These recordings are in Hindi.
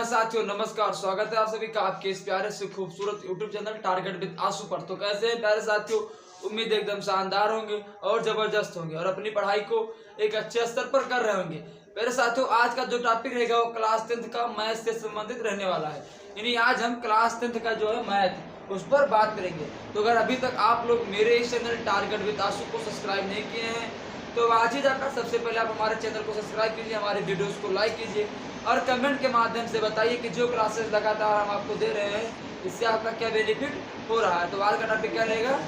साथियों नमस्कार, स्वागत है आप सभी का आपके इस प्यारे से खूबसूरत यूट्यूब चैनल टारगेट विद आशु पर। तो कैसे हैं प्यारे साथियों, उम्मीद एकदम शानदार होंगे और जबरदस्त होंगे और अपनी पढ़ाई को एक अच्छे स्तर पर कर रहे होंगे। प्यारे साथियों, आज का जो टॉपिक रहेगा वो क्लास 10th का मैथ से संबंधित रहने वाला है। यानी आज हम क्लास 10th का जो है मैथ उस पर बात करेंगे। तो अगर अभी तक आप लोग मेरे इस चैनल टारगेट विद आशु को सब्सक्राइब नहीं किए हैं तो आज ही जाकर सबसे पहले आप हमारे चैनल को सब्सक्राइब कीजिए, हमारे वीडियोस को लाइक कीजिए और कमेंट के माध्यम से बताइए कि जो क्लासेस लगातार हम आपको दे रहे हैं इससे आपका क्या बेनिफिट हो रहा है। तो आज का टॉपिक क्या रहेगा,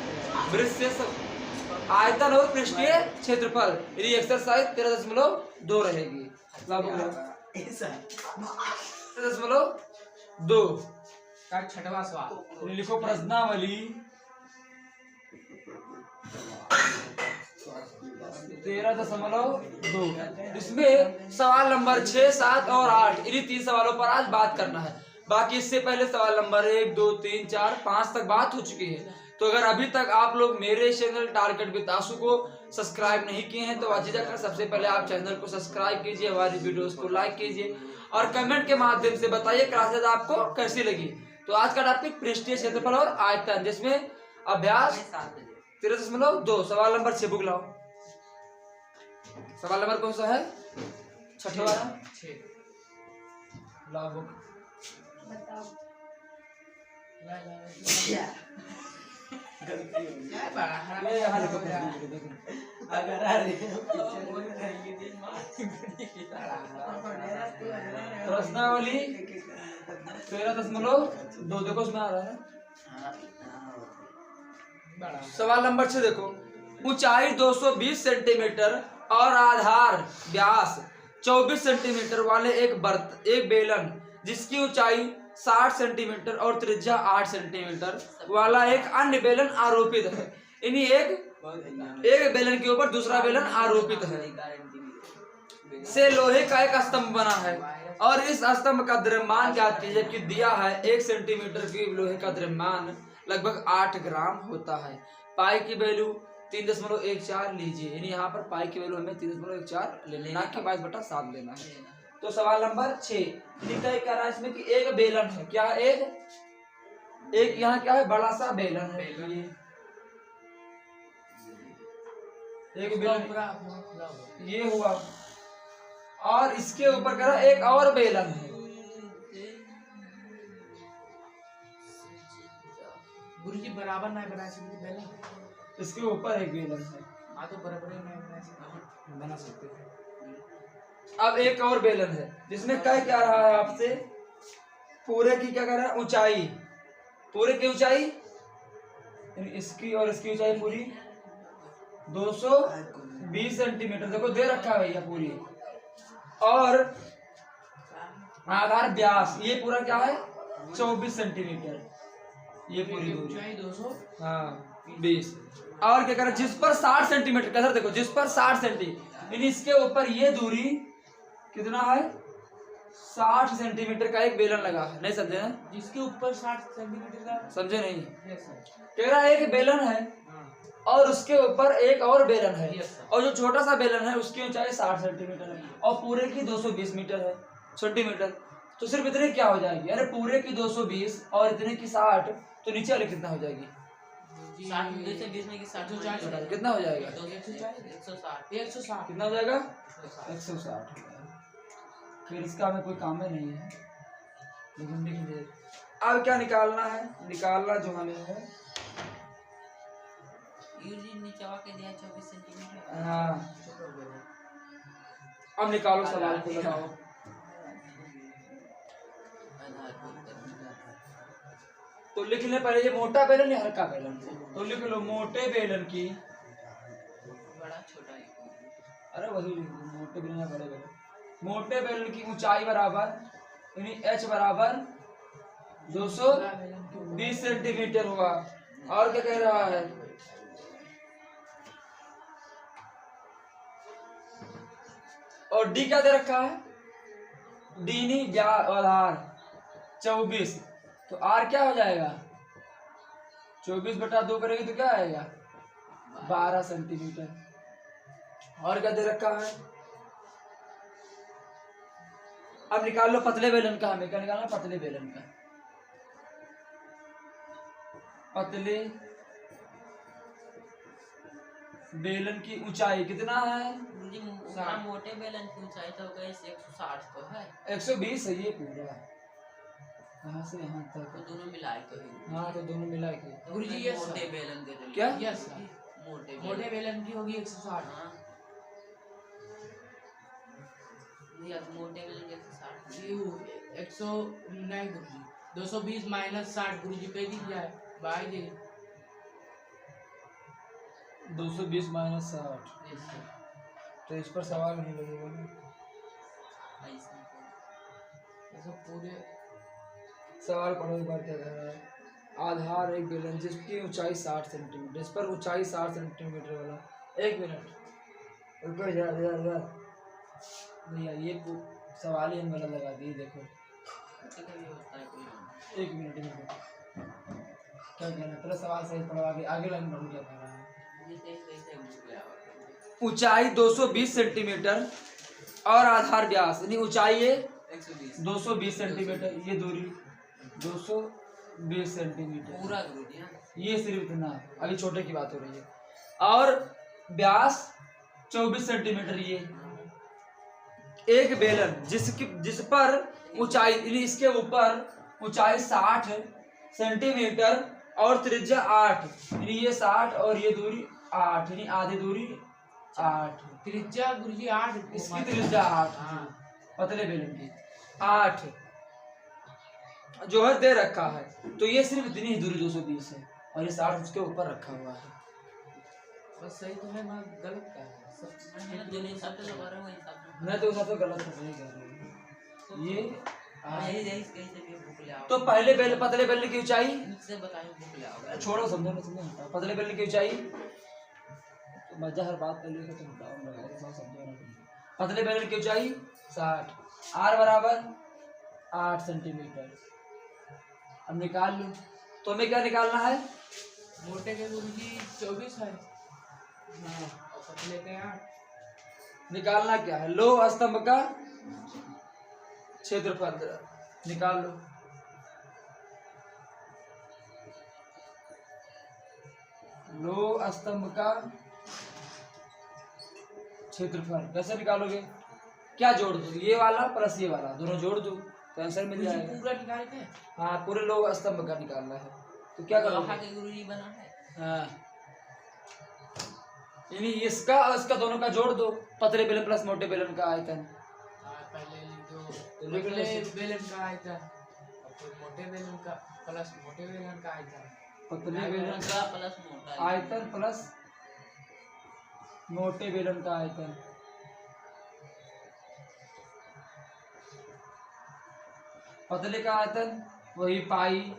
वृत्त आयतन और पृष्ठीय क्षेत्रफल। ये एक्सरसाइज 13.2 रहेगी। 13.2 छठवां सवाल लिखो प्रश्नावली 13.2। इसमें सवाल नंबर 6, 7 और 8 इन्हीं 3 सवालों पर आज बात करना है। बाकी इससे पहले सवाल नंबर 1, 2, 3, 4, 5 तक बात हो चुकी है। तो अगर अभी तक आप लोग मेरे चैनल टारगेट विद आशु को सब्सक्राइब नहीं किए हैं तो आज जाकर सबसे पहले आप चैनल को सब्सक्राइब कीजिए, हमारी वीडियोस को लाइक कीजिए और कमेंट के माध्यम से बताइए क्लासेस आपको कैसी लगी। तो आज का टॉपिक पृष्ठीय क्षेत्रफल और आयतन, जिसमें अभ्यास 13.2 सवाल नंबर 6 बुक लाओ। सवाल नंबर कौन सा है? छठा वाला। 6 लाओ बुक। बताओ। ये यहाँ लिखो अगर प्रश्नावली 13.2 देखो उसमें आ रहा है। सवाल नंबर 6 देखो, ऊंचाई 220 सेंटीमीटर और आधार व्यास 24 सेंटीमीटर वाले एक बेलन जिसकी ऊंचाई 60 सेंटीमीटर और त्रिज्या 8 सेंटीमीटर वाला एक अन्य बेलन आरोपित है। यानी एक बेलन के ऊपर दूसरा बेलन आरोपित है से लोहे का एक स्तंभ बना है और इस स्तंभ का द्रव्यमान ज्ञात कीजिए। कि दिया है 1 सेंटीमीटर की लोहे का द्रव्यमान लगभग 8 ग्राम होता है। पाई की वैल्यू 3.14 लीजिए। यानी यहाँ पर पाई की वैल्यू हमें 3.14 लेना कि 22/7 लेना है। तो सवाल नंबर 6 तय कर रहा है इसमें कि एक बेलन है। क्या एक यहाँ क्या है, बड़ा सा बेलन है। एक बेलन ये हुआ और इसके ऊपर कह रहा एक और बेलन है। गुरु जी बराबर नहीं बना सकते पहले, इसके ऊपर एक बेलन है। हाँ तो बराबर ही नहीं बना सकते हैं। अब एक और बेलन है जिसमें कह क्या रहा है आपसे, पूरे की क्या कर रहा है ऊंचाई, पूरे की ऊंचाई इसकी और इसकी ऊंचाई पूरी 220 सेंटीमीटर देखो दे रखा है भैया पूरी। और आधार व्यास ये पूरा क्या है 24 सेंटीमीटर, ये पूरी ऊंचाई 200 20। और क्या कर जिस पर 60 सेंटीमीटर कैसे देखो, जिस पर 60 सेंटीमीटर इसके ऊपर ये दूरी कितना है 60 सेंटीमीटर का एक बेलन लगा है। नहीं समझे ना? जिसके ऊपर 60 सेंटीमीटर का, समझे नहीं? Yes sir. कह रहा एक बेलन है और उसके ऊपर एक और बेलन है और जो छोटा सा बेलन है उसकी ऊंचाई 60 सेंटीमीटर है और पूरे की 220 मीटर है सेंटीमीटर। तो सिर्फ इतने क्या हो जाएगी, अरे पूरे की 220 और इतने की 60, तो नीचे वाले कितना हो जाएगी 220 में की 60 कितना हो जाएगा 160 कितना हो जाएगा 160। फिर इसका हमें कोई काम में नहीं है, लेकिन देखिए अब क्या निकालना है, निकालना जो हमें है हाँ। अब निकालो सवाल को बताओ। तो लिख ले पहले ये मोटा बेलन या हल्का बेलन। तो लिख लो मोटे बेलन की, बड़ा छोटा है, अरे वही मोटे बेलन या बड़े बेलन। मोटे बेलन की ऊंचाई बराबर यानी h बराबर 220 सेंटीमीटर हुआ। और क्या कह रहा है, और d क्या दे रखा है, d नहीं आधार 24, तो r क्या हो जाएगा 24/2 करेंगे तो क्या आएगा 12 सेंटीमीटर। और क्या दे रखा है अब निकाल लो पतले बेलन का, हमें क्या निकालना, पतले बेलन का। पतले बेलन की ऊंचाई कितना है? गुरुजी उतना मोटे बेलन की ऊंचाई तो गई 160 तो है। 120 है ये पूरा, कहाँ से यहाँ तो तक। दोनों मिलाए तो ही। हाँ तो दोनों मिला के तो गुरुजी फिर ये मोटे सर। बेलन के लिए। क्या? Yes sir. मोटे बेलन की होगी 160। हाँ। ये मोटे बेलन के 160। ये 100 नहीं गुरुजी, 220 माइनस 60 गुरुजी पे दी जाए भाई जी। 220 माइनस 60, यस सर। तो इस पर सवाल नहीं लगेगा ना। ऐसा ऐसा पूरे सवाल पढ़ो एक बार, क्या कह रहा है। आधार एक बेलन जिसकी ऊंचाई 60 सेंटीमीटर, इस पर ऊंचाई 60 सेंटीमीटर वाला। 1 मिनट रुको यार भैया, ये सवाल ही हम गलत लगा दिए। देखो ठीक है, ये होता है कोई। 1 मिनट क्या कहना है, पहले सवाल सही पढ़ो, आगे लाइन पढ़ो क्या कह रहा है। ये कैसे भूल गया। ऊंचाई 220 सेंटीमीटर और आधार व्यास, यानी ऊंचाई है 120 220 सेंटीमीटर, ये दूरी 220 सेंटीमीटर, पूरा गुरुजी ना। ये सिर्फ इतना, अभी छोटे की बात हो रही है। और व्यास 24 सेंटीमीटर। ये एक बेलन जिस पर ऊंचाई, यानी इसके ऊपर ऊंचाई 60 सेंटीमीटर और त्रिज्या 8, यानी ये 60 और ये दूरी 8, यानी आधी दूरी 8। त्रिज्या गुरुजी 8। इसकी त्रिज्या 8, हाँ। पतले बेलन की 8 जो है दे रखा है, तो ये सिर्फ इतनी ही दूरी 220 है और ये 60 उसके ऊपर रखा हुआ है। बस सही तो है ना, गलत का है सब। मैंने दोनों हिसाब से लगा रहा हूँ, हिसाब से। मैं तो सब गलत है, सही कह रही हूँ। ये यही यही कैसे भी भूख ले आओ। तो पहले पतले बेलन की ऊंचाई मुझसे बताइए भूख ले आओ। छोड़ो, समझो ना, समझो। पतले बेलन की ऊंचाई तो मजा हर बात कर लेगा, तुम डाउन लगाएगा, सब समझो ना। पतले बेलन की ऊंचाई 60, आर बराबर 8 सेंटीमीटर। अब निकाल लो, तो हमें क्या निकालना है। मोटे के गुरुजी 24 है और पतले के 8। निकालना क्या है, लो स्तंभ का क्षेत्रफल निकाल लो। लो स्तंभ का क्षेत्रफल कैसे निकालोगे, क्या जोड़ दो, ये वाला प्लस ये वाला, दोनों जोड़ दो तो आंसर मिल गुरुजी जाएगा। पूरा निकाल के। हाँ, पूरे लो स्तंभ का निकालना है, तो क्या करोगे। लोहा के गुरुजी बना है। हाँ, यानी इसका और इसका दोनों का जोड़ दो, पतले बेलन प्लस मोटे बेलन का आयतन। पहले लिख दो तो लिख लो पतले इसे। बेलन का आयतन और फिर मोटे बेलन का प्लस मोटे बेलन का आयतन। पतले बेलन मोटा प्लस मोटा का आयतन प्लस मोटे बेलन का आयतन। पतले का आयतन वही पाई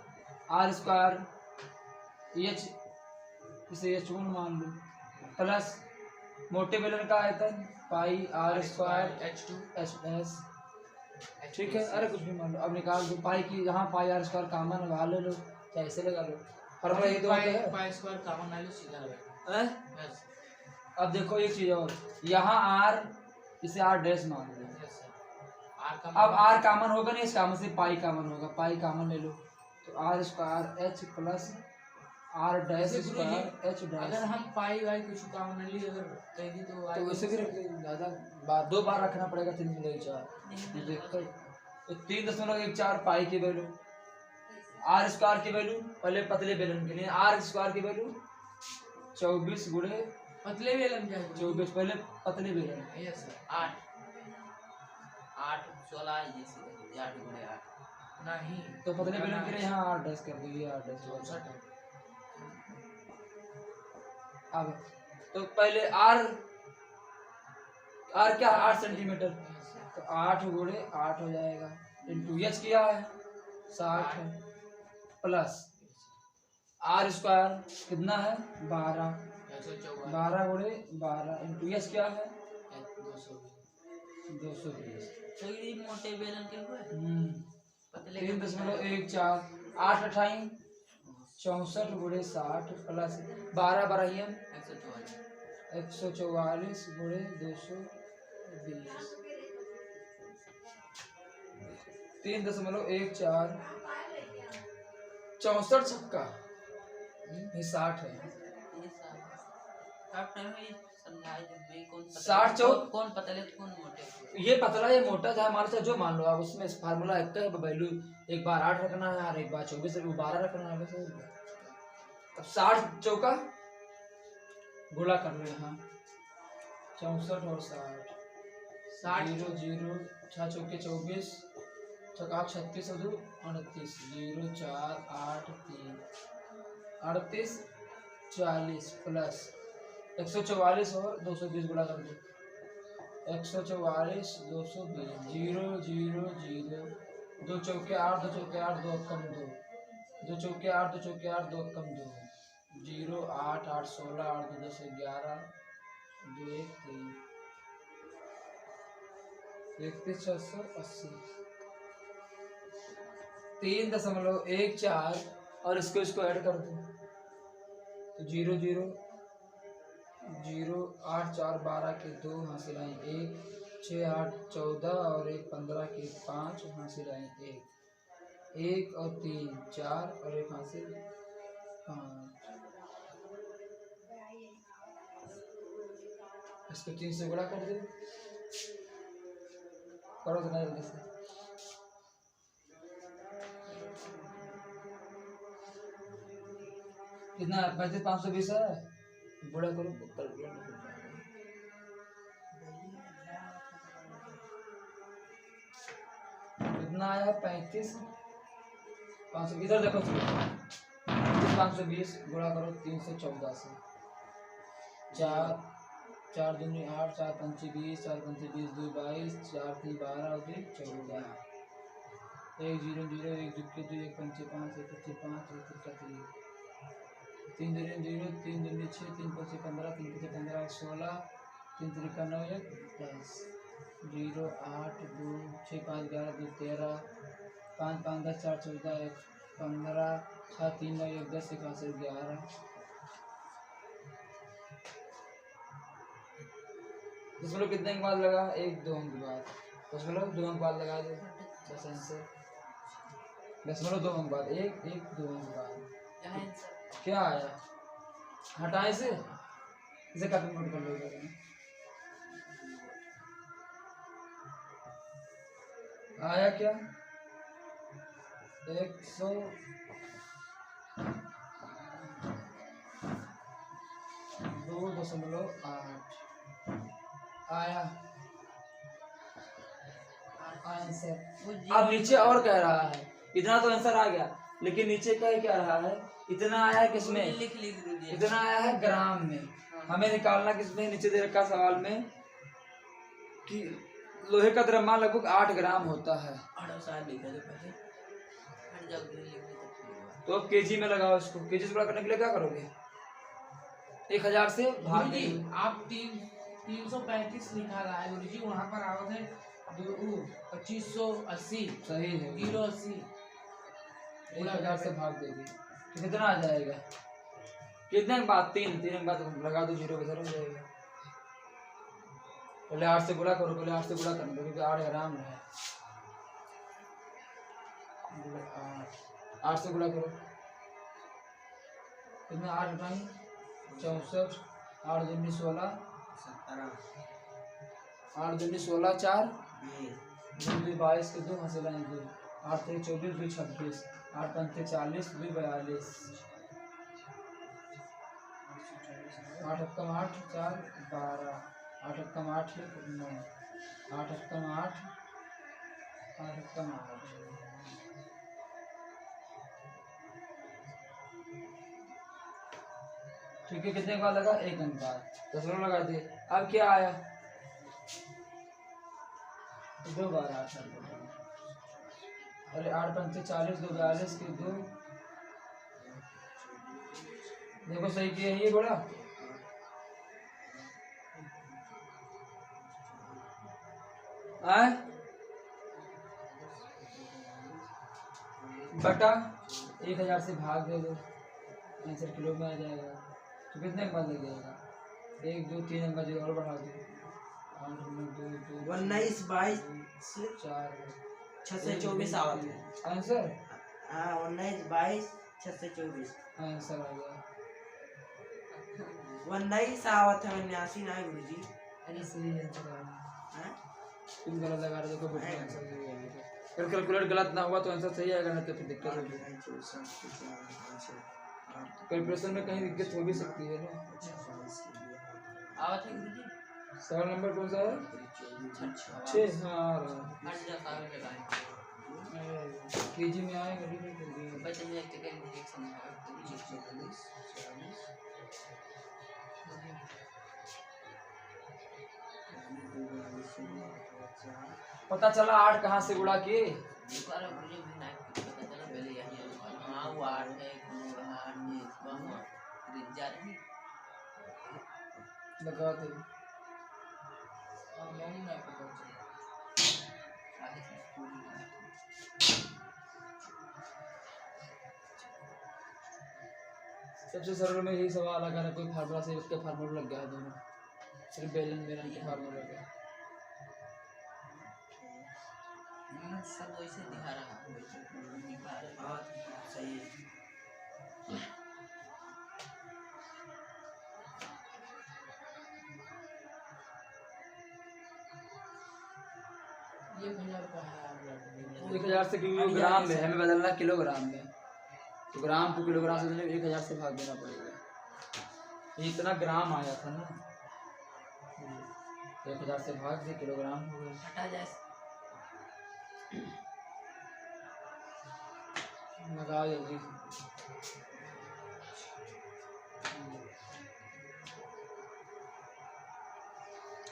आर स्क्वायर एच, इसे H1 मान लो, प्लस मोटे बेलन का आयतन pi r square H2 H S. ठीक है, अरे कुछ भी मान लो। अब निकाल दो पाई की, यहाँ पाई आर स्क्वायर कॉमन लगा लो, चाहे ऐसे लगा लो, फॉर्मूला ये तो होता है। पाई स्क्वायर कॉमन ले लो, सीधा लगेगा। हैं? यस अब देखो एक चीज और, यहाँ आर, इसे आर डैश मान लो। Yes sir. आर का अब आर कॉमन होगा नहीं, इस कॉमन से पाई कॉमन होगा, पाई कॉमन ले लो, तो R square H plus R dash जैसे गुरुजी, स्क्वायर एच डैश। अगर हम पाई वाई कुछ कॉमनली अगर कह दी तो तो वैसे भी रख लो, ज़्यादा बार 2 बार रखना पड़ेगा, 3.4 देखकर, तो 3.14 पाई की वैल्यू, आर स्क्वायर की वैल्यू पहले पतले बेलन के लिए, आर स्क्वायर की वैल्यू 24 गुणे पतले बेलन क्या है? 24, पहले पतले बेलन। Yes sir. 8 8 16 जैसे 8 गुणे 8 नहीं तो पतले बेलन के लिए यहाँ आर डैश कर दो, ये आर डैश होगा। 64। अब तो पहले आर क्या 8 सेंटीमीटर, यस सर। तो 8 गुणे 8 हो जाएगा, इंटू एच किया है 60 है, प्लस आर स्क्वायर कितना है 12, 144 12 गुणे 12 इंटू एच क्या है 220। 220। तो ये मोटे बेलन के हुए पतले के 3.14 8 अठाई 64 गुणे 60 प्लस 12 बराहियम 144 144 गुणे 220। 3.14 64 छक्का, ये 60 है। ये सब टाइम में समझाए जब मैं कौन पतले 60 चौक कौन पतले कौन मोटे। ये पतला ये मोटा चाहे हमारे साथ जो मान लो आप, उसमें फार्मूला एक का वैल्यू एक बार 8 रखना है और एक बार 24 12 रखना है, बस हो गया। अब 60 चौका गुणा कर ले, हाँ 64 और 60 60 0 0 6 चौके 24 छक्का 36 और 38 0 4 8 3 38 40 प्लस 144 और 220 गुणा कर दो 144 220 0 0 0 2 चौके 8 2 चौके 8 2 कम 2 2 चौके 8 2 चौके 8 2 कम 2 0 8 8 16 8 2 10 11 2 1 3 31,680 3.14 और इसको ऐड कर दो तो 0 0 0 8 4 12 के 2 हासिल आए 1 6 8 14 और 1 15 के 5 हासिल आए 1 1 और 3 4 और 1 हासिल 5। इसको 3 से गुणा कर दो, करो तो जल्दी से। कितना है? 35,520 है, गुणा करो कैलकुलेटर। कितना आया? 35,500। इधर देखो 520 गुणा करो 314 से 4 4 दूनी 8 4 पंची 20 4 पंची 20 2 22 4 3 12 और 2 14 1 0 0 1 जुटके 2 1 पंचे 5 1 पच्चे 5 1 तिरका 3 3 दूनी 0 3 दूनी 6 3 पंचे 15 3 पच्चे 15 16 3 तिरका 9 1 10 0 8 2 6 5 11 2 13 5 5 10 4 14 1 15 6 3 9 1 10 1 11 दशमलव कितने के बाद लगा? 1 2 अंक बाद, दशमलव 2 अंक बाद लगा दो, बस आंसर। दशमलव 2 अंक बाद 1 1 2 अंक बाद यहाँ आंसर क्या आया? हटाए से इसे कॉपी नोट कर लो। आया क्या? 102.8 आया आंसर। अब नीचे और कह रहा है, इतना तो आंसर आ गया, लेकिन नीचे क्या रहा है? इतना आया है किसमें? लिख लिख दीजिए। इतना आया है ग्राम में। हमें निकालना किसमें? नीचे दे रखा सवाल में कि लोहे का द्रव्यमान लगभग 8 ग्राम होता है। तो केजी में लगाओ इसको, केजी से बड़ा करने के लिए क्या करोगे? 1000 से भाग गुरुजी दो। आप 335 लिखा रहा है गुरुजी, वहाँ पर आवत है 2580 सही है, 080 1000 से भाग देगी तो कितना आ जाएगा? कितने के बाद? 3 के बाद लगा दो, 0 बचा हो जाएगा। पहले 8 से गुणा करो, पहले 8 से गुणा करना क्योंकि 8 ग्राम है। 8 से गुणा करो, कितना? 8 घटाई 64 8 दूनी 16 8 दूनी 16 4 2 22 के 2 हासिल आए 2 8 3 24 2 26 8 5 40 2 42 8 कम 8 4 12 8 कम 8 9 8 कम 8 8 कम 8 ठीक है। कितने के बाद लगा? 1 अंक बाद, दशमलव लगा दिए। अब क्या आया? 2 बार 8 अरे 8 पंचे 40 2 42 के 2 देखो सही किया ये बड़ा आए बटा 1000 से भाग दे दो, आंसर किलो में आ जाएगा। तो कितने के बाद लग जाएगा? 1 2 3 अंक और बढ़ा दो 8 9 2 2 19 22 4 6 से 24 आवत है। आंसर हाँ 19 22 6 से 24 आंसर आ गया। 19 आवत है 89 ना गुरुजी। अरे सही आंसर आ गया। हैं? तुम गलत लगा रहे हो, देखो बिल्कुल आंसर सही है। अगर कैलकुलेट गलत ना हुआ तो आंसर सही आएगा, नहीं तो फिर दिक्कत होगी। कैलकुलेशन में कहीं दिक्कत हो भी सकती है ना। आवत है गुरुजी। सवाल नंबर कौन सा है? 6। हाँ आ रहा है। हट जा सारे लगाए केजी में आएगा नहीं तो बच्चे में एक सेकंड रिएक्शन है गुरुजी। पता चला 8 कहाँ से गुणा किए? दुबारा गुरुजी भी ना पता चला पहले यही है। हां वो 8 है कोनो रहा नहीं वहां रिजा नहीं लगा दे। और मैंने नहीं पता चला। आगे से पूरी सबसे सरल में यही सवाल अगर कोई फार्मूला से उसके फार्मूला लग गया है दोनों, सिर्फ बेलन बेलन के फार्मूला लग गया। मैं सब वैसे दिखा रहा हूं हाँ सही है। ये 1000 का है आप लोग। 1000 से किलोग्राम में हमें बदलना किलोग्राम में, तो ग्राम को किलोग्राम से 1000 से भाग देना पड़ेगा। ये इतना ग्राम आया था ना, 1000 से भाग दे किलोग्राम हो गया। हटा जाए लगाओ जल्दी।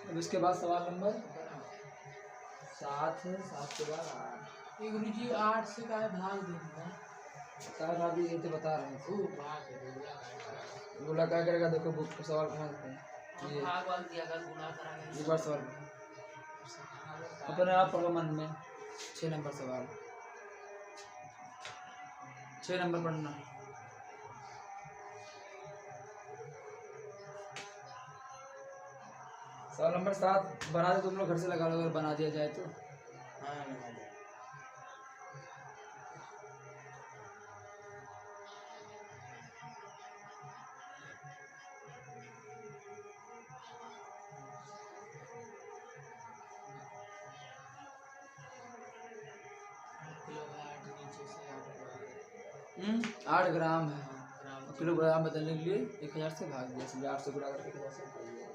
अब इसके बाद सवाल नंबर 7 है। 7 के बाद 8। ये गुरुजी 8 से का है भाग देंगे। साहब अभी ये तो बता रहे हैं। ओ भाग दे बोला क्या करेगा, देखो बुक का सवाल कहाँ से है ये। भाग वाल दिया अगर गुना कराएंगे एक बार सवाल अपने आप पढ़ो मन में। 6 नंबर सवाल, 6 नंबर पढ़ना। सवाल नंबर 7 बना दे, तुम लोग घर से लगा लो अगर बना दिया जाए तो। हाँ लगा दे। किलोग्राम नीचे से 8 ग्राम है। ग्राम किलोग्राम बदलने के लिए 1000 से भाग दिया, इसलिए 8 से गुणा करके 1000 से भाग दिया।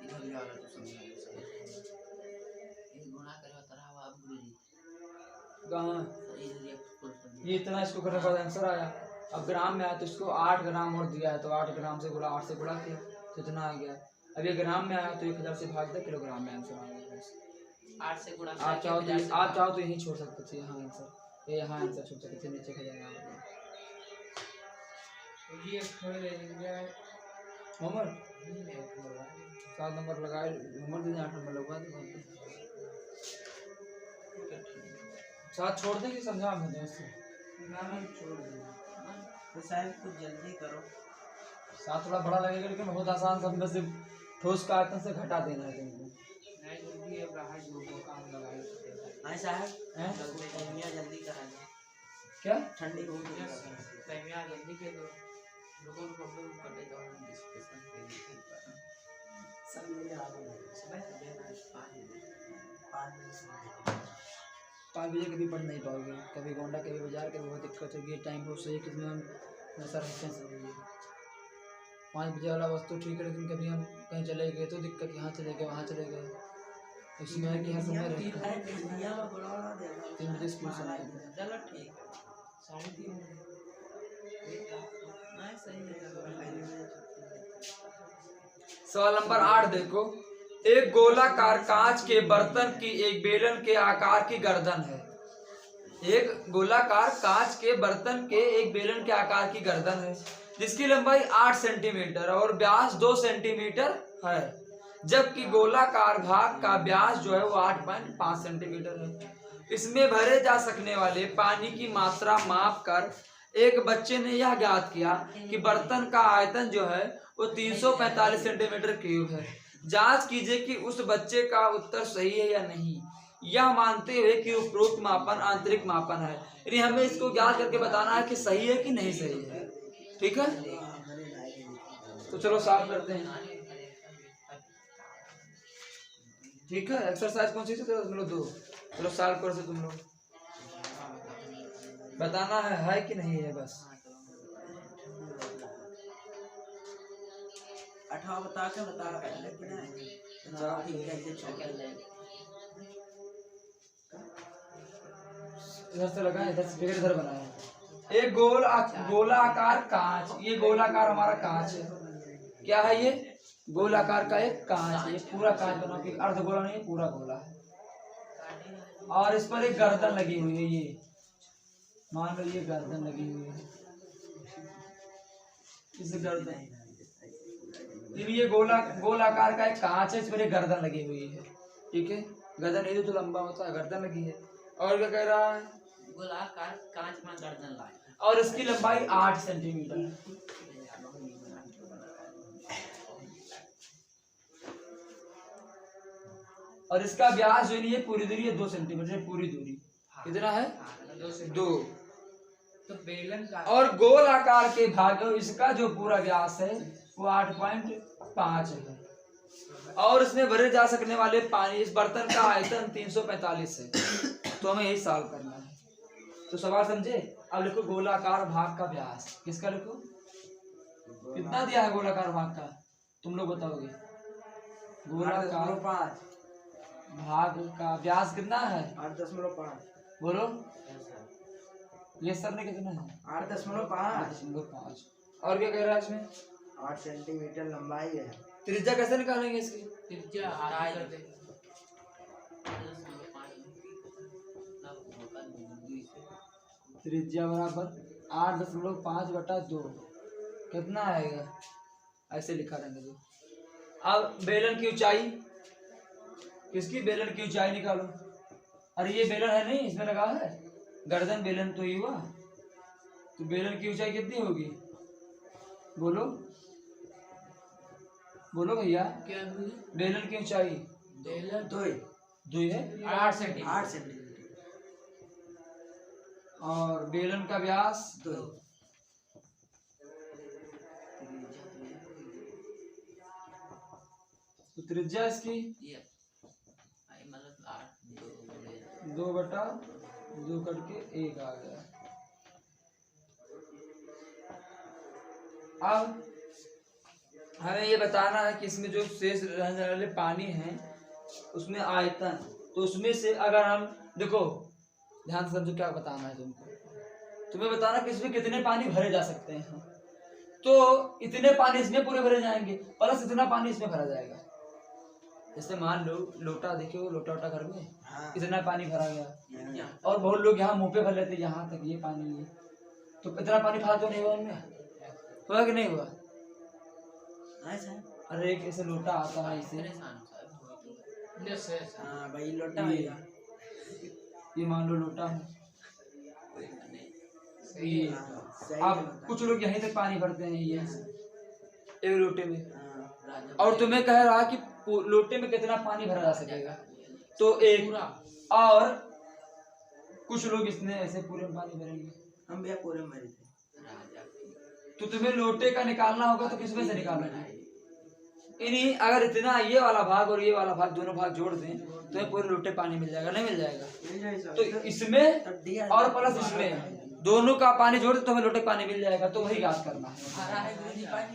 इधर ले वाला तो समझ ये गुना करे तरह अब गुरुजी कहाँ सही रिएक्ट कर सकते ये इतना इसको करने के बाद आंसर आया। अब ग्राम में आया तो इसको 8 ग्राम और दिया है, तो 8 ग्राम से गुणा 8 से गुणा किया तो इतना आ गया। अब ये ग्राम में आया तो 1000 से भाग दे, किलोग्राम में आंसर आ गया बस। 8 से गुणा आप चाहो तो यही छोड़ सकते थे, यहाँ आंसर, ये यहाँ आंसर छोड़ सकते थे, नीचे का जाएगा। ये थोड़े ले लीजिए होमर नहीं 7 नंबर लगाए, होमर दे 8 नंबर लगवा दे। 7 छोड़ दे कि समझा हमें दोस्त। नाम छोड़ दो तो साहब कुछ जल्दी करो। 7 थोड़ा बड़ा लगेगा लेकिन बहुत आसान, सब में से ठोस का आयतन से घटा देना है तुमको। नहीं गुरुजी अब रहा जो काम लगाए हाँ साहब हैं? जल्दी जल्दी करा दो। क्या ठंडी बहुत है। टाइम जल्दी के दो लोगों को प्रॉब्लम कर देता हूं डिस्कशन के लिए सब मिल आ रहा है। सुबह देना 5 बजे कभी पढ़ नहीं पाओगे, कभी गोंडा कभी बाजार, कभी बहुत दिक्कत होगी। टाइम बहुत सही कितना हम नशा रखते हैं। 5 बजे वाला वस्तु ठीक है, लेकिन कभी हम कहीं चले गए तो दिक्कत, यहाँ चले गए वहाँ चले गए, इसमें है कि हर समय रहता है। 3 बजे स्कूल से आए थे। चलो ठीक है 3:30 नहीं सही है सवाल नंबर 8 देखो। एक गोलाकार कांच के बर्तन की एक बेलन के आकार की गर्दन है। एक गोलाकार कांच के बर्तन के एक बेलन के आकार की गर्दन है, जिसकी लंबाई 8 सेंटीमीटर और व्यास 2 सेंटीमीटर है, जबकि गोलाकार भाग का व्यास जो है वो 8.5 सेंटीमीटर है। इसमें भरे जा सकने वाले पानी की मात्रा माप कर एक बच्चे ने यह ज्ञात किया कि बर्तन का आयतन जो है वो 345 सेंटीमीटर क्यूब है। जांच कीजिए कि उस बच्चे का उत्तर सही है या नहीं, यह मानते हुए कि उपरोक्त मापन आंतरिक मापन है। यानी हमें इसको ज्ञात करके बताना है कि सही है कि नहीं सही है। ठीक है, तो चलो सॉल्व करते हैं। ठीक है, एक्सरसाइज कौन सी थी? चलो तुम लोग दो, चलो सॉल्व करो से तुम लोग बताना है कि नहीं है बस। 18 बता के बता लेकिन चलो ठीक है, ये छोड़ इधर से लगा, इधर से फिर इधर बनाया। एक गोलाकार कांच, ये गोलाकार हमारा कांच है। क्या है ये? गोलाकार का एक कांच। ये पूरा कांच बना के अर्ध गोला नहीं, पूरा गोला है। और इस पर एक गर्दन लगी हुई है। ये मान लो ये गर्दन लगी हुई है, इस गर्दन, ये गोलाकार का एक कांच है, इस पर एक गर्दन लगी हुई है। ठीक है, गर्दन ये तो लंबा होता है, गर्दन लगी है। और क्या कह रहा है? गोलाकार कांच में गर्दन लाए और इसकी लंबाई 8 सेंटीमीटर है। और इसका व्यास जो है पूरी दूरी है 2 सेंटीमीटर, पूरी दूरी कितना है? 2। तो बेलन का और गोल आकार के भाग इसका जो पूरा व्यास है वो 8.5 है। और इसमें भरे जा सकने वाले पानी, इस बर्तन का आयतन 345 है। तो हमें यही सॉल्व करना है। तो सवाल समझे? अब लिखो गोलाकार भाग का व्यास। किसका लिखो? कितना दिया है गोलाकार भाग का? तुम लोग बताओगे। गोलाकार 8.5 भाग का व्यास कितना है? 8.5 बोलो। ये सर ने कितना है? 8.5 8.5। और क्या कह रहा है इसमें? 8 सेंटीमीटर लंबाई है। त्रिज्या कैसे निकालेंगे इसकी? त्रिज्या आधा कर दे। त्रिज्या बराबर 8.5/2 कितना आएगा? ऐसे लिखा रहने दो। अब बेलन की ऊंचाई, किसकी बेलन की ऊंचाई निकालो। अरे ये बेलन है नहीं, इसमें लगा है गर्दन, बेलन तो ही हुआ। तो बेलन की ऊंचाई कितनी होगी? बोलो बोलो भैया। क्या हुई? बेलन की ऊंचाई बेलन 2 है 8 सेंटीमीटर। 8 सेंटीमीटर और बेलन का व्यास 2। तो त्रिज्या इसकी ये मतलब 8 2/2 करके 1 आ गया। अब हमें ये बताना है कि इसमें जो शेष रहने वाले पानी है उसमें आयतन, तो उसमें से अगर हम देखो, ध्यान से समझो क्या बताना है तुमको। तुम्हें बताना कि इसमें कितने पानी भरे जा सकते हैं। तो इतने पानी इसमें पूरे भरे जाएंगे, प्लस इतना पानी इसमें भरा जाएगा। जैसे मान लो लोटा, देखो लोटा वोटा घर में इतना पानी भरा गया, और बहुत लोग यहाँ मुंह पे भर लेते यहाँ तक ये पानी है, तो इतना पानी भरा तो नहीं हुआ उनमें? हुआ कि नहीं हुआ? अरे एक ऐसे लोटा आता है इसे, हाँ भाई लोटा ये मान लो लोटा है। ये अब कुछ लोग यहीं तक पानी भरते हैं ये एक लोटे में, और तुम्हें कह रहा कि लोटे में कितना पानी भरा जा सकेगा, तो एक। और कुछ लोग इसमें ऐसे पूरे में पानी भरेंगे। हम भैया पूरे में भरे थे। तो तुम्हें लोटे का निकालना होगा, तो किसमें से निकालोगे? इन्हीं अगर इतना ये वाला भाग और ये वाला भाग दोनों भाग जोड़ दें तो तुम्हें पूरे लोटे पानी मिल जाएगा, नहीं मिल जाएगा? तो इसमें और प्लस इसमें दोनों का पानी जोड़ दे तो हमें लोटे पानी मिल जाएगा। तो वही याद करना है।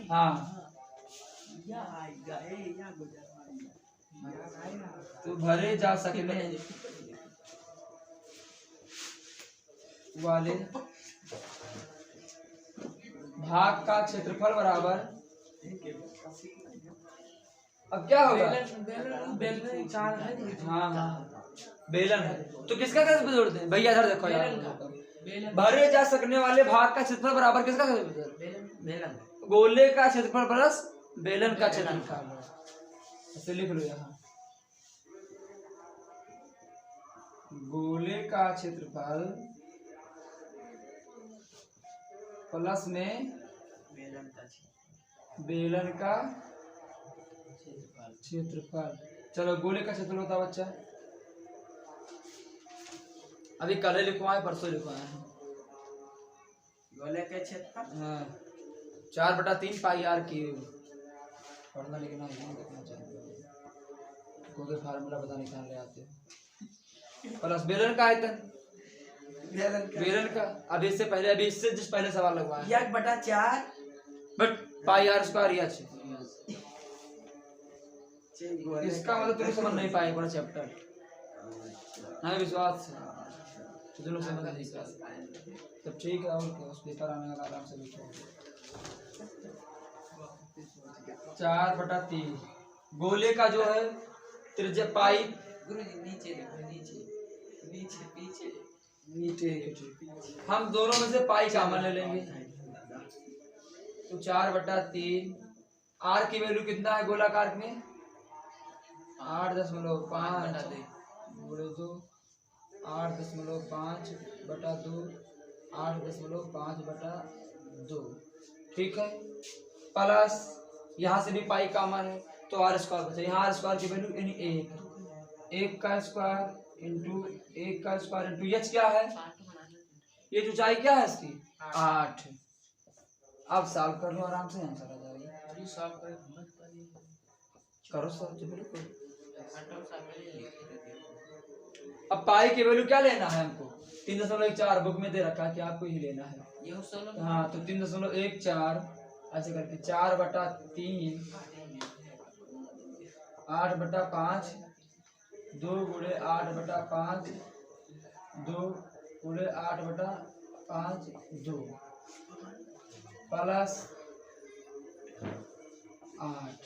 हाँ, तो भरे जा सकने वाले भाग का क्षेत्रफल बराबर, अब क्या होगा? बेलन चार है। हाँ बेलन है, तो किसका कैसे जोड़ते हैं भैया? इधर देखो यार, बेलन भरे जा सकने वाले भाग का क्षेत्रफल बराबर किसका क्षेत्रफल? बेलन गोले का क्षेत्रफल प्लस बेलन का क्षेत्रफल। ऐसे लिख लो यहाँ, गोले का क्षेत्रफल प्लस में बेलन का क्षेत्रफल। चलो गोले का क्षेत्रफल होता है बच्चा, अभी कल लिखवाए परसों लिखवाए हैं। गोले के क्षेत्रफल हाँ 4/3 पाई आर क्यूब। पढ़ना लिखना नहीं लिखना चाहिए, क्योंकि फार्मूला पता नहीं कहाँ ले आते हो। प्लस बेलन का आयतन, बेलन का अभी इससे पहले, अभी इससे जिस पहले सवाल लगवाया 1/4 बट पाई आर स्क्वायर या छे। गोले इसका मतलब तुम समझ नहीं पाए पूरा चैप्टर, हमें विश्वास है तो तुम समझ नहीं पाए। तब ठीक है, और क्या, उस पेपर आने वाला आराम से लिखो। 4/3 गोले का जो है त्रिज्या पाई, गुरुजी नीचे देखो, नीचे नीचे पीछे नीचे हम दोनों में से पाई कॉमन ले लेंगे, तो 4/3 आर की वैल्यू कितना है गोलाकार में 8.5 गुणे 2, 8.5/2, 8.5/2। ठीक है, प्लस यहाँ से भी पाई कॉमन है तो आर स्क्वायर बचा। यहाँ आर स्क्वायर की वैल्यू यानी 1 का स्क्वायर इंटू 1 का स्क्वायर इंटू एच क्या है, ये ऊंचाई क्या है इसकी 8। अब सॉल्व कर लो आराम से, आंसर आ जाएगा। अभी सॉल्व कर मत करिए। करो सॉल्व, बिल्कुल। हटो सा पहले लिखे थे। अब पाई की वैल्यू क्या लेना है हमको, 3.4 बुक में दे रखा है कि आपको ही लेना है। ये सोलो हाँ तो 3.14 ऐसे करके 4/3 8/5 2 गुणे 8/5 2 गुणे 8/5 2 प्लस 8।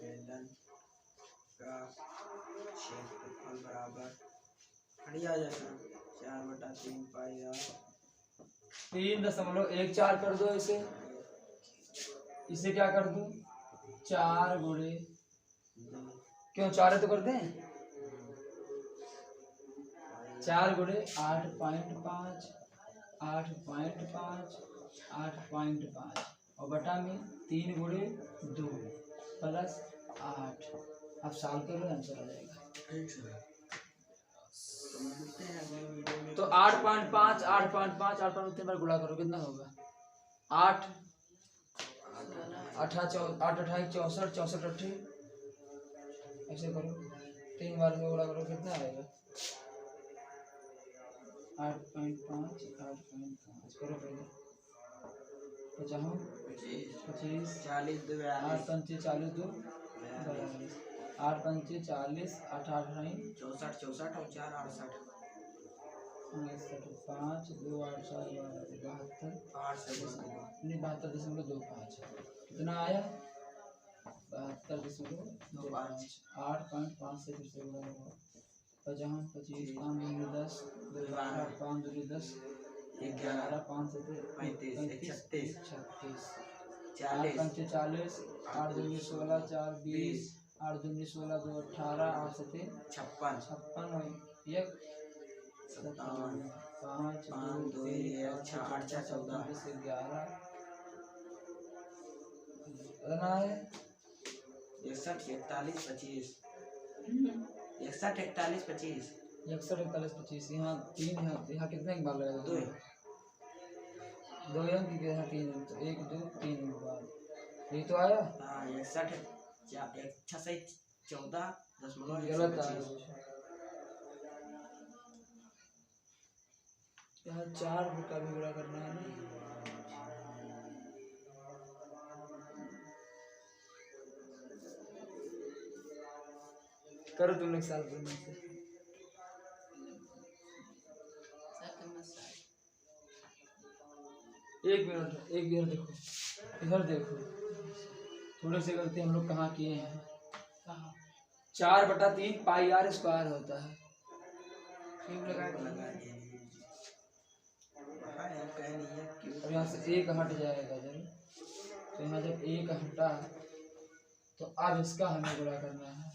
बेलन का क्षेत्रफल बराबर बढ़िया जैसा 4/3 पाई आर 3.14 कर दो इसे क्या कर दो 4 गुणे, क्यों 4 तो करते हैं, 4 गुणे 8.5 8.5 8.5 और बटा में 3 गुणे 2 प्लस 8। अब सॉल्व कर लो, आंसर आ जाएगा। तो 8.5 8.5 8.5 3 बार गुणा करो कितना होगा 8 8 8 64 64 ऐसे करो, 3 बार में गुणा करो कितना आएगा 8.5 8.5 करो पहले 25 40 2 8 पंचे 40 2 8 पंचे 40 8 8 64 64 और 4 68 5 2 8 7 72 72.25 कितना आया 72.25 8.5 से फिर से गुणा करो 50 25 5 10 12 5 10 11 5 से 35 36 40 पंचे 40 8 2 16 4 20 8 2 16 2 18 8 से 56 56 1 57 5 2 1 6 8 6 14 11 कितना है 61 41 25 61 41 25 61 41 25 यहाँ 3 यहाँ कितने एक बार लगेगा 2 2 अंक के यहाँ 3 अंक, तो 1 2 3 बार यही तो आया। हाँ 61 66 14 दशमलव गलत आया, यहाँ 4 का भी गुणा करना है ना। करो तुम लोग साल करने से एक मिनट देखो, इधर देखो, थोड़े से गलती हम लोग कहाँ किए हैं। 4/3 पाई आर स्क्वायर होता है, और यहाँ से 1 हट जाएगा जब, तो यहाँ जब 1 हटा तो अब इसका हमें गुणा करना है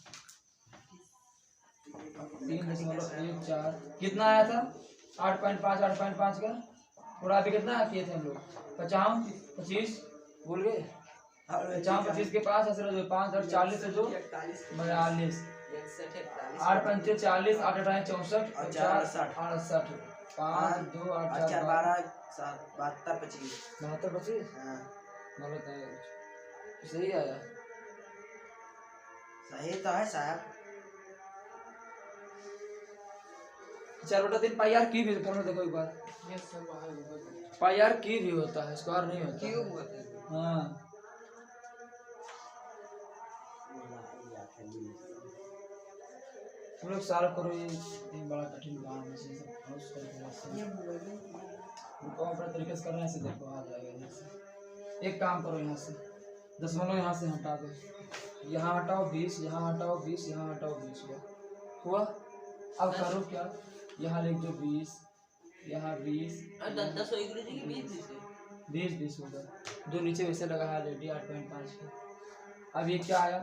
3.14 कितना आया था 8.5 8.5 का थोड़ा अभी कितना किए थे हम लोग? 50 25 भूल गए? 50 25 के 5 असर जो 5 और 40 से 2 42 8 पंचे 40 8 अठारह 64 और 4 4 68 5 2 8 4 4 12 7 72 25 72 25 हाँ गलत है सही आया। सही तो है साहब। 4/3 पाई आर की भी फॉर्मूला देखो एक बार। ये सब बाहर ऊपर पाई आर की भी होता है, स्क्वायर नहीं होता। क्यों होता है? हाँ तुम लोग सॉल्व करो, ये बड़ा कठिन काम है, इसे सब बहुत करके रुको अपने तरीके से करने से देखो आ जाएगा यहाँ से। एक काम करो, यहाँ से दशमलव यहाँ से हटा दो, यहाँ हटाओ 20, यहाँ हटाओ 20, यहाँ हटाओ 20 हुआ। अब करो क्या, यहाँ लिख दो 20, यहाँ 20 और 10 हो गुरु जी की 20 20 होगा। जो नीचे वैसे लगा है ऑलरेडी 8.5 का। अब ये क्या आया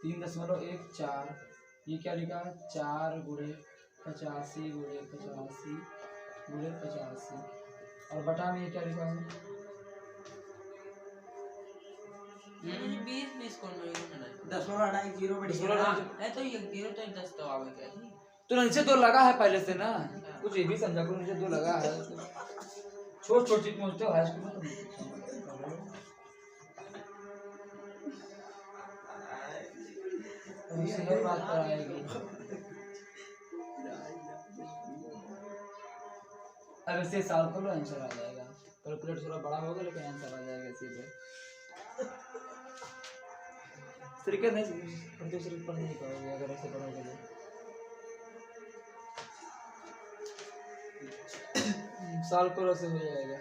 3.14, ये क्या लिखा है 4 गुणे 85 गुणे 85 गुणे 85 और बटा में ये क्या लिखा है 20 कौन में ना 10.0 बड़ी है तो ये 0 तो 10 तो आवे क्या जी। तो नीचे 2 लगा है पहले से ना, कुछ ये भी समझा करो, नीचे 2 लगा है। छोट छोट चीज पहुंचते हो हाई स्कूल में तो उससे हर बात पर आएगी। अब इसे सॉल्व कर लो, आंसर आ जाएगा। कैलकुलेटर थोड़ा बड़ा होगा लेकिन आंसर आ जाएगा सीधे। तरीके नहीं प्रोड्यूसर पढ़ नहीं पाओगे अगर ऐसे पढ़ोगे तो। सॉल्व करो से हो जाएगा।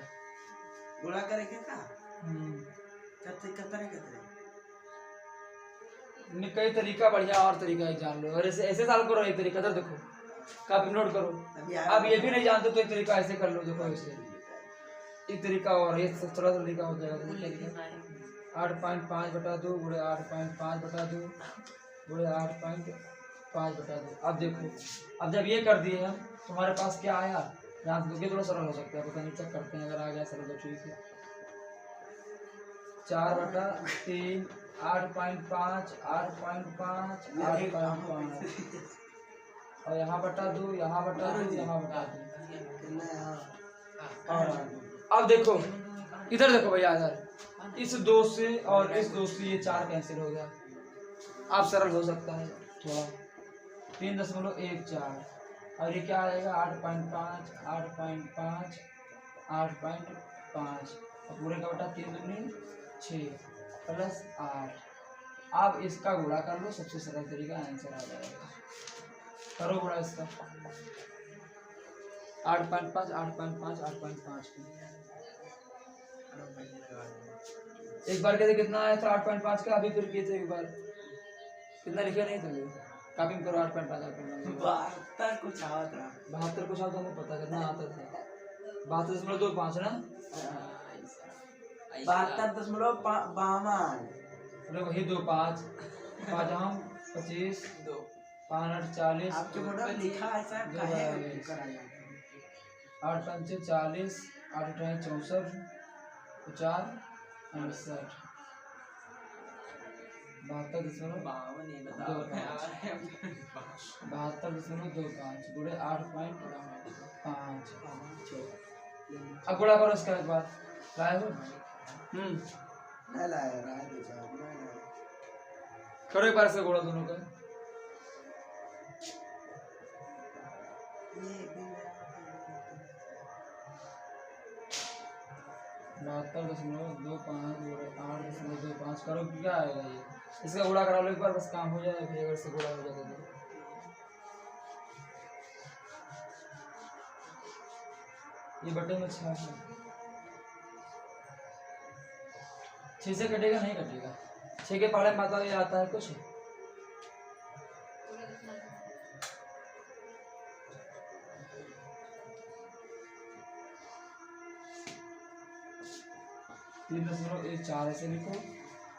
गुणा करेंगे का हम्म कतरे में कई तरीका बढ़िया और तरीका एक जान लो, और ऐसे ऐसे सॉल्व करो। एक तरीका तो देखो कापी नोट करो। अब ये भी नहीं जानते तो एक तरीका ऐसे कर लो, देखो ऐसे एक तरीका और ये थोड़ा सा तरीका हो जाएगा। 8.5 बटा 2 गुणे 8.5 बटा 2 गुणे 8.5 बटा 2। अब देखो, अब जब ये कर दिए हम तुम्हारे पास क्या आया, यहाँ दोगे थोड़ा सरल हो सकता है, पता नहीं चेक करते हैं, अगर आ गया सरल तो ठीक है। 4/3 8.5 8.5 8.5 और यहाँ बटा 2 यहाँ बटा 2 यहाँ बटा 2 और अब देखो इधर देखो भैया, इधर इस 2 से और इस 2 से ये 4 कैंसिल हो गया। अब सरल हो सकता है थोड़ा। 3.14 और ये क्या आएगा 8.5 8.5 8.5 और पूरे का बटा 3 दूनी 6 प्लस 8। अब इसका गुणा कर लो, सबसे सरल तरीका आंसर आ जाएगा। करो गुणा इसका 8.5 8.5 8.5 एक बार कहते कितना आया था 8.5 का, अभी फिर किए थे एक बार कितना लिखे नहीं थे काफी में करो 8.5 8.5 कुछ आवत रहा 72 कुछ आता नहीं पता कितना आता था 72.25 ना 72.52 अरे वही 2 5 5 हम 25 2 5 8 40 आपके बोर्ड में लिखा है सर काहे कराया 8 5 40 8 8 64 50 68 72.25 गुणे 8.5 अब गुणा करो इसका एक बार लाए हो नहीं लाया रहा है दूसरा करो एक बार से गुणा दोनों का ये भी 72.25 गुणे 8.25 करो क्या आएगा ये, इसका गुणा करा लो एक बार बस काम हो जाए, फिर अगर से गुणा हो जाता तो ये बटे में 6 है 6 से कटेगा नहीं कटेगा 6 के पहाड़े में आता ये आता है कुछ 3.14 ऐसे लिखो,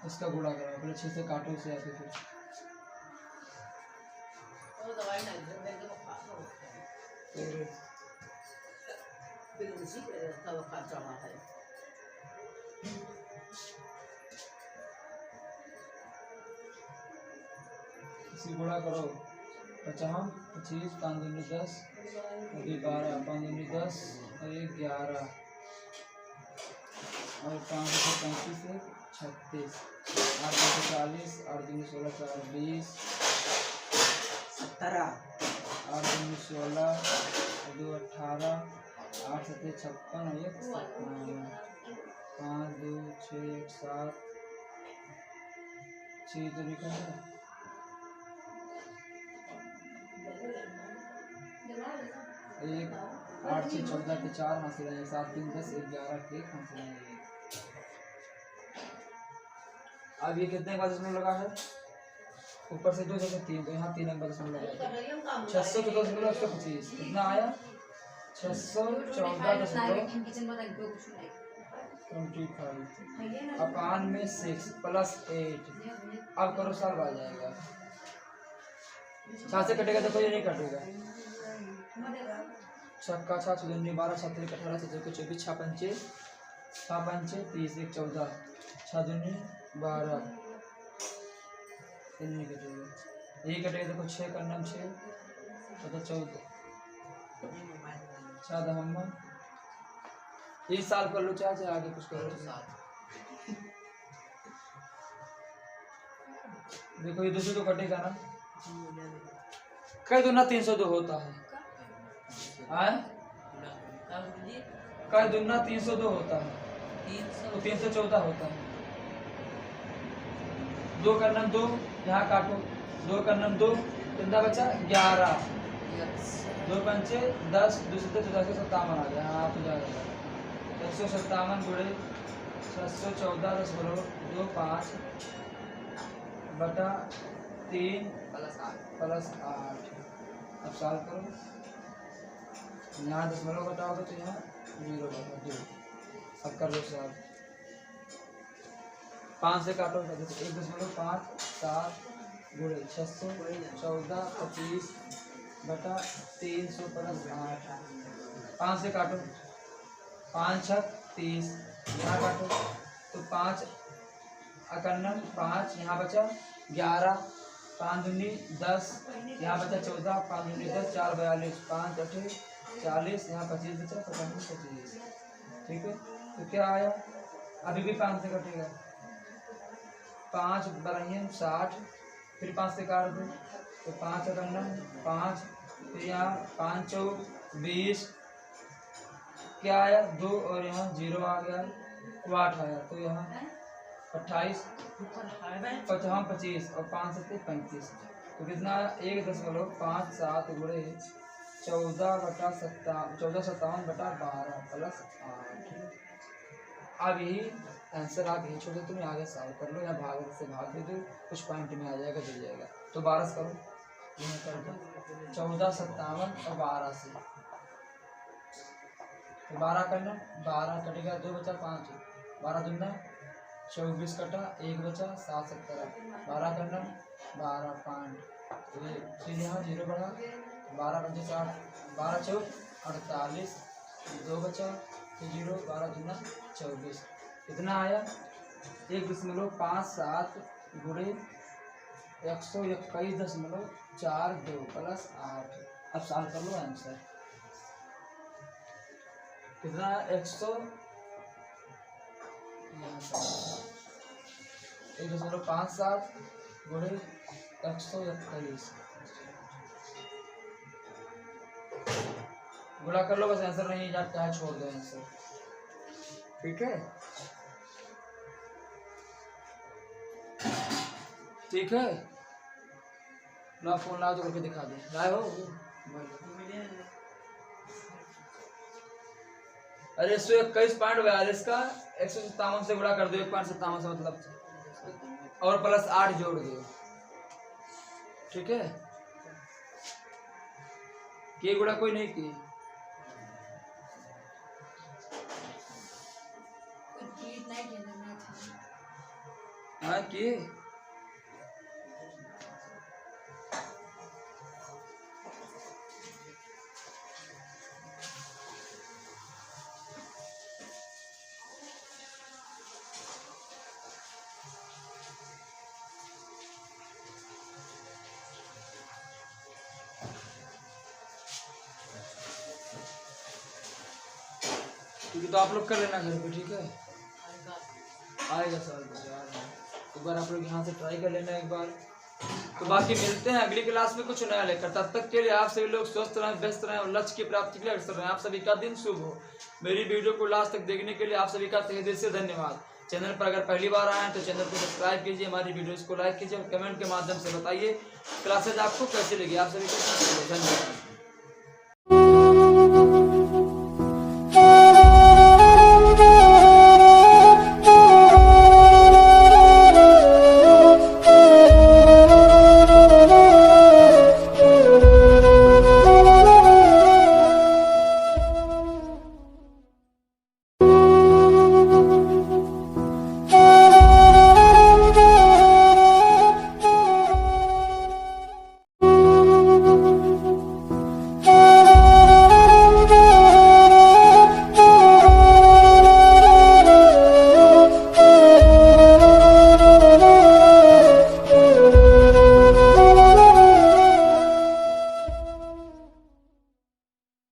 इसका गुणा करो, पहले 6 से काटो इसे ऐसे फिर का चढ़ा है। इसी गुणा करो 50 25 5 दूनी 10 अभी 12 5 दूनी 10 और ये 11 और 5 से 35 से 36 8 से 40 8 दूनी 16 4 20 17 8 दूनी 16 और 2 18 8 7 56 और 1 57 5 2 6 1 7 6 तो लिखा है एक 8 6 14 के 4 हासिल है 7 3 10 11 के 1 हासिल है। अब ये कितने का दशमलव लगा है ऊपर से 2 जगह 3 तो यहाँ 3 नंबर दशमलव लगा 614.125 कितना आया 614.25 अपान में 6 प्लस 8 अब करो साल आ जाएगा 6 से कटेगा तो कोई नहीं कटेगा छक्का 6 चौदह 12 7 18 17 24 6 पंचे 30 1 14 6 दूनी 12 तीन नहीं कटेगा यही कटेगा देखो 6 का नाम 6 तो 14 6 हम इस साल कर लो चाहे आगे कुछ करो देखो ये 200 तो कटेगा ना कई दूना 302 होता है कई दूना 302 होता है तो 314 होता है 2 का नाम 2 यहाँ काटो 2 का नाम 2 कितना बचा 11 2 पंचे 10 2 7 57 आ गया हाँ तो जाएगा 157 गुणे 614.25 बटा 3 प्लस 8 अब सॉल्व करो यहाँ दशमलव घटाओगे तो यहाँ 0 बटा 2 अब कर लो सॉल्व 5 से काटो 1.57 गुणे 614.25 बटा 300 प्लस 8 5 से काटो 5 6 30 यहाँ काटो तो 5 अकन्नन 5 यहाँ बचा 11 5 दूनी 10 यहाँ बचा 14 5 दूनी 10 4 42 5 8 40 यहाँ 25 बचा 25 ठीक है तो क्या आया अभी भी 5 से कटेगा 5 बरहियन 60 फिर 5 से काट दो तो 5 अकन्नन 5 फिर यहाँ 5 चौक 20 क्या आया 2 और यहाँ 0 आ गया 8 आया तो यहाँ 28 25 और 5 7 35 तो कितना आया 1.57 गुणे 14/57 बटा 12 प्लस 8 अब यही आंसर आप यही छोड़ दो तुम्हें आगे सॉल्व कर लो या भाग से भाग दे दो कुछ पॉइंट में आ जाएगा दे जाएगा तो 12 से करो यह कर दो 1457 और 12 से तो 12 करना 12 कटेगा 2 बचा 5 12 दूना 24 कटा 1 बचा 7 17 12 करना 12 5 फिर यहाँ 0 बढ़ा 12 पंचे 60 12 चौक 48 2 बचा फिर 0 12 दूना 24 कितना आया 1.57 गुणे 121.42 प्लस 8 अब सॉल्व कर लो आंसर कितना 1.57 गुणे 121 गुणा कर लो बस आंसर नहीं जाता है छोड़ दो आंसर ठीक है ठीक है ना फोन लाओ तो करके दिखा दे लाए हो अरे 121.42 का 157 से गुणा कर दो 1.57 से मतलब और प्लस 8 जोड़ दो ठीक है ये गुणा कोई नहीं की हाँ की ठीक है, तो आप लोग कर लेना घर पे, ठीक है। आएगा सवाल तो यार, एक बार आप लोग यहाँ से ट्राई कर लेना एक बार। तो बाकी मिलते हैं अगली क्लास में कुछ नया लेकर, तब तक के लिए आप सभी लोग स्वस्थ रहें, व्यस्त रहें और लक्ष्य की प्राप्ति के लिए अग्रसर रहें। आप सभी का दिन शुभ हो। मेरी वीडियो को लास्ट तक देखने के लिए आप सभी का तहे दिल से धन्यवाद। चैनल पर अगर पहली बार आए हैं तो चैनल को सब्सक्राइब कीजिए, हमारी वीडियोस को लाइक कीजिए और कमेंट के माध्यम से बताइए क्लासेज आपको कैसी लगी। आप सभी का धन्यवाद।